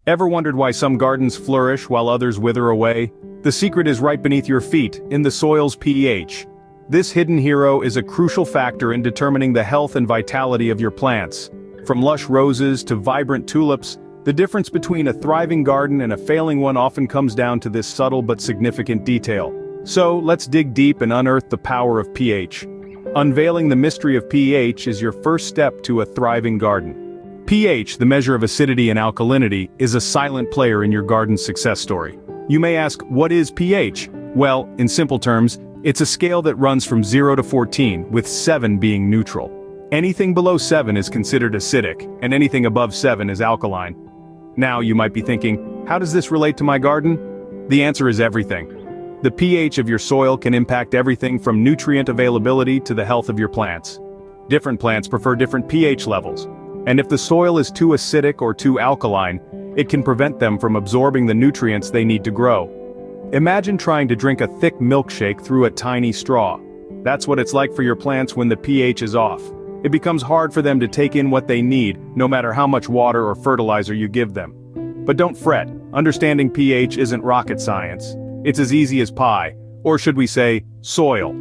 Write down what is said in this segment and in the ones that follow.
Ever wondered why some gardens flourish while others wither away? The secret is right beneath your feet, in the soil's pH. This hidden hero is a crucial factor in determining the health and vitality of your plants. From lush roses to vibrant tulips, the difference between a thriving garden and a failing one often comes down to this subtle but significant detail. So, let's dig deep and unearth the power of pH. Unveiling the mystery of pH is your first step to a thriving garden. pH, the measure of acidity and alkalinity, is a silent player in your garden's success story. You may ask, what is pH? Well, in simple terms, it's a scale that runs from 0 to 14, with 7 being neutral. Anything below 7 is considered acidic, and anything above 7 is alkaline. Now you might be thinking, how does this relate to my garden? The answer is everything. The pH of your soil can impact everything from nutrient availability to the health of your plants. Different plants prefer different pH levels. And if the soil is too acidic or too alkaline, it can prevent them from absorbing the nutrients they need to grow. Imagine trying to drink a thick milkshake through a tiny straw. That's what it's like for your plants when the pH is off. It becomes hard for them to take in what they need, no matter how much water or fertilizer you give them. But don't fret, understanding pH isn't rocket science. It's as easy as pie, or should we say, soil.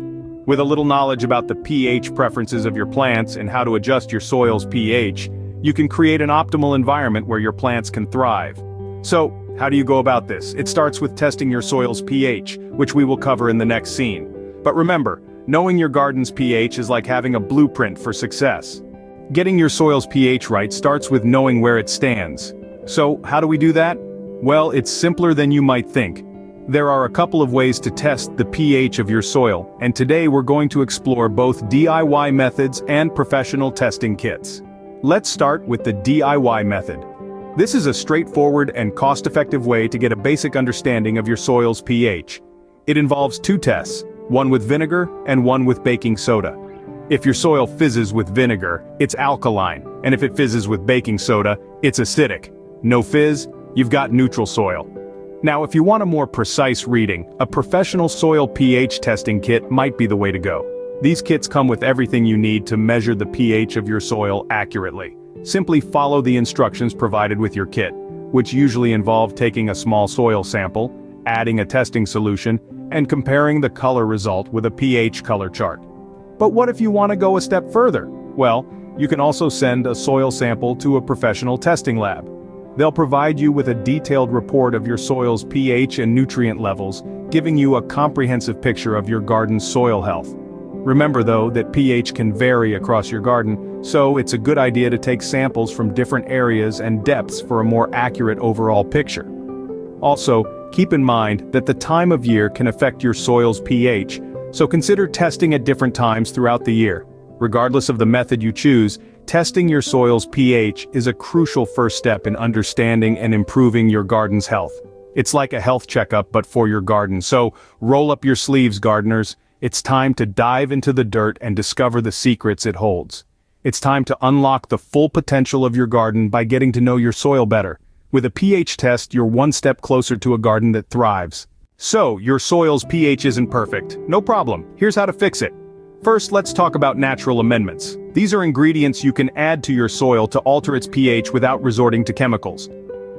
With a little knowledge about the pH preferences of your plants and how to adjust your soil's pH, you can create an optimal environment where your plants can thrive. So, how do you go about this? It starts with testing your soil's pH, which we will cover in the next scene. But remember, knowing your garden's pH is like having a blueprint for success. Getting your soil's pH right starts with knowing where it stands. So, how do we do that? Well, it's simpler than you might think. There are a couple of ways to test the pH of your soil, and today we're going to explore both DIY methods and professional testing kits. Let's start with the DIY method. This is a straightforward and cost-effective way to get a basic understanding of your soil's pH. It involves two tests, one with vinegar and one with baking soda. If your soil fizzes with vinegar, it's alkaline, and if it fizzes with baking soda, it's acidic. No fizz, you've got neutral soil. Now, if you want a more precise reading, a professional soil pH testing kit might be the way to go. These kits come with everything you need to measure the pH of your soil accurately. Simply follow the instructions provided with your kit, which usually involve taking a small soil sample, adding a testing solution, and comparing the color result with a pH color chart. But what if you want to go a step further? Well, you can also send a soil sample to a professional testing lab. They'll provide you with a detailed report of your soil's pH and nutrient levels, giving you a comprehensive picture of your garden's soil health. Remember though that pH can vary across your garden, so it's a good idea to take samples from different areas and depths for a more accurate overall picture. Also, keep in mind that the time of year can affect your soil's pH, so consider testing at different times throughout the year. Regardless of the method you choose, testing your soil's pH is a crucial first step in understanding and improving your garden's health. It's like a health checkup but for your garden, so roll up your sleeves, gardeners. It's time to dive into the dirt and discover the secrets it holds. It's time to unlock the full potential of your garden by getting to know your soil better. With a pH test, you're one step closer to a garden that thrives. So, your soil's pH isn't perfect. No problem. Here's how to fix it. First, let's talk about natural amendments. These are ingredients you can add to your soil to alter its pH without resorting to chemicals.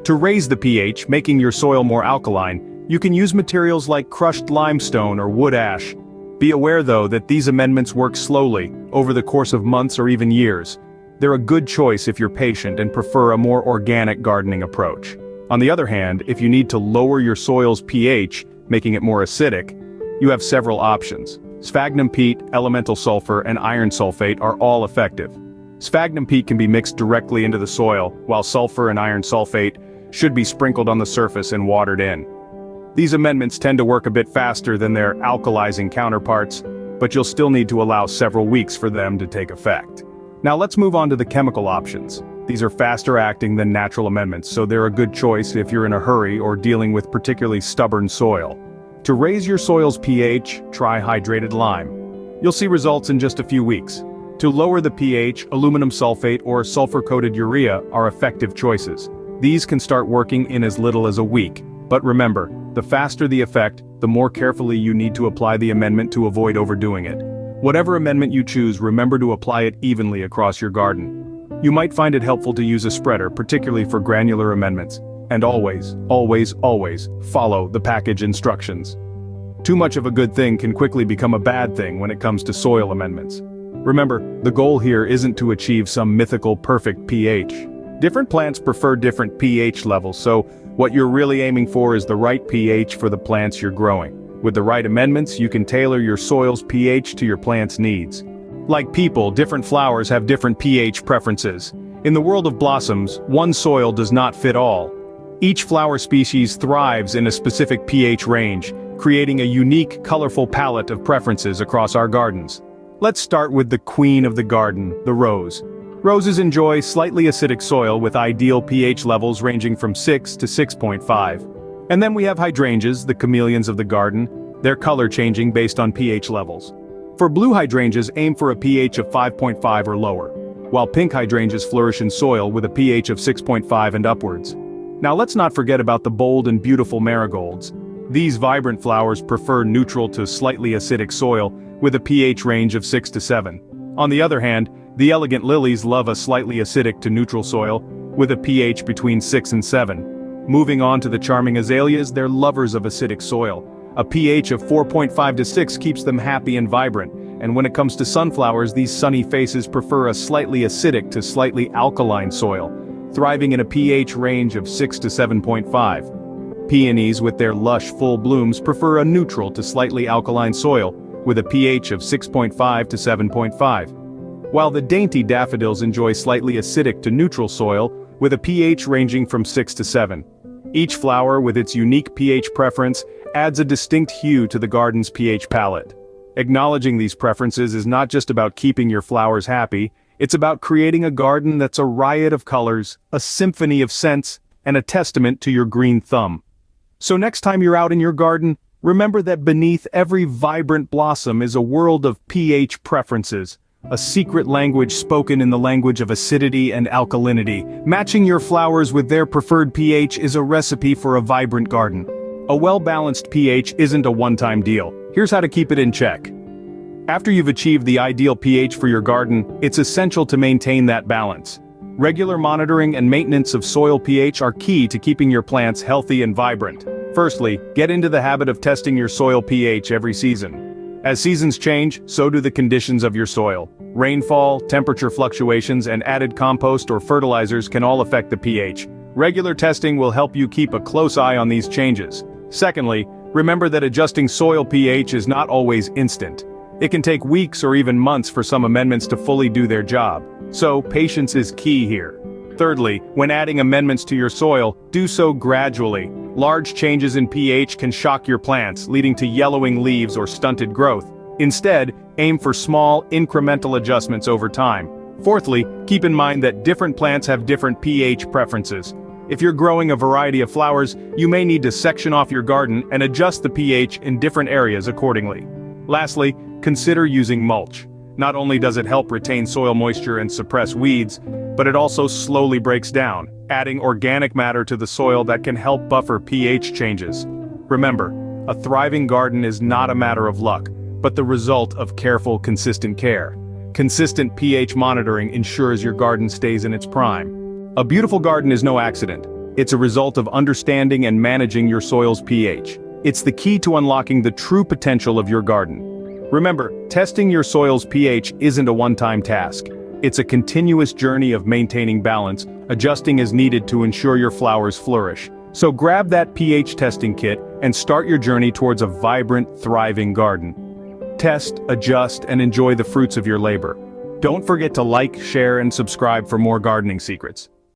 To raise the pH, making your soil more alkaline, you can use materials like crushed limestone or wood ash. Be aware though that these amendments work slowly, over the course of months or even years. They're a good choice if you're patient and prefer a more organic gardening approach. On the other hand, if you need to lower your soil's pH, making it more acidic, you have several options. Sphagnum peat, elemental sulfur, and iron sulfate are all effective. Sphagnum peat can be mixed directly into the soil, while sulfur and iron sulfate should be sprinkled on the surface and watered in. These amendments tend to work a bit faster than their alkalizing counterparts, but you'll still need to allow several weeks for them to take effect. Now let's move on to the chemical options. These are faster acting than natural amendments, so they're a good choice if you're in a hurry or dealing with particularly stubborn soil. To raise your soil's pH, try hydrated lime. You'll see results in just a few weeks. To lower the pH, aluminum sulfate or sulfur-coated urea are effective choices. These can start working in as little as a week. But remember, the faster the effect, the more carefully you need to apply the amendment to avoid overdoing it. Whatever amendment you choose, remember to apply it evenly across your garden. You might find it helpful to use a spreader, particularly for granular amendments. And always, always, always, follow the package instructions. Too much of a good thing can quickly become a bad thing when it comes to soil amendments. Remember, the goal here isn't to achieve some mythical perfect pH. Different plants prefer different pH levels, so what you're really aiming for is the right pH for the plants you're growing. With the right amendments, you can tailor your soil's pH to your plant's needs. Like people, different flowers have different pH preferences. In the world of blossoms, one soil does not fit all. Each flower species thrives in a specific pH range, creating a unique, colorful palette of preferences across our gardens. Let's start with the queen of the garden, the rose. Roses enjoy slightly acidic soil with ideal pH levels ranging from 6 to 6.5. And then we have hydrangeas, the chameleons of the garden. They're color changing based on pH levels. For blue hydrangeas, aim for a pH of 5.5 or lower, while pink hydrangeas flourish in soil with a pH of 6.5 and upwards. Now let's not forget about the bold and beautiful marigolds. These vibrant flowers prefer neutral to slightly acidic soil with a pH range of 6 to 7. On the other hand, the elegant lilies love a slightly acidic to neutral soil with a pH between 6 and 7. Moving on to the charming azaleas, they're lovers of acidic soil. A pH of 4.5 to 6 keeps them happy and vibrant, and when it comes to sunflowers, these sunny faces prefer a slightly acidic to slightly alkaline soil, thriving in a pH range of 6 to 7.5. Peonies with their lush full blooms prefer a neutral to slightly alkaline soil, with a pH of 6.5 to 7.5. While the dainty daffodils enjoy slightly acidic to neutral soil, with a pH ranging from 6 to 7. Each flower with its unique pH preference adds a distinct hue to the garden's pH palette. Acknowledging these preferences is not just about keeping your flowers happy, it's about creating a garden that's a riot of colors, a symphony of scents, and a testament to your green thumb. So next time you're out in your garden, remember that beneath every vibrant blossom is a world of pH preferences, a secret language spoken in the language of acidity and alkalinity. Matching your flowers with their preferred pH is a recipe for a vibrant garden. A well-balanced pH isn't a one-time deal. Here's how to keep it in check. After you've achieved the ideal pH for your garden, it's essential to maintain that balance. Regular monitoring and maintenance of soil pH are key to keeping your plants healthy and vibrant. Firstly, get into the habit of testing your soil pH every season. As seasons change, so do the conditions of your soil. Rainfall, temperature fluctuations, and added compost or fertilizers can all affect the pH. Regular testing will help you keep a close eye on these changes. Secondly, remember that adjusting soil pH is not always instant. It can take weeks or even months for some amendments to fully do their job. So, patience is key here. Thirdly, when adding amendments to your soil, do so gradually. Large changes in pH can shock your plants, leading to yellowing leaves or stunted growth. Instead, aim for small, incremental adjustments over time. Fourthly, keep in mind that different plants have different pH preferences. If you're growing a variety of flowers, you may need to section off your garden and adjust the pH in different areas accordingly. Lastly, consider using mulch. Not only does it help retain soil moisture and suppress weeds, but it also slowly breaks down, adding organic matter to the soil that can help buffer pH changes. Remember, a thriving garden is not a matter of luck, but the result of careful, consistent care. Consistent pH monitoring ensures your garden stays in its prime. A beautiful garden is no accident. It's a result of understanding and managing your soil's pH. It's the key to unlocking the true potential of your garden. Remember, testing your soil's pH isn't a one-time task. It's a continuous journey of maintaining balance, adjusting as needed to ensure your flowers flourish. So grab that pH testing kit and start your journey towards a vibrant, thriving garden. Test, adjust, and enjoy the fruits of your labor. Don't forget to like, share, and subscribe for more gardening secrets.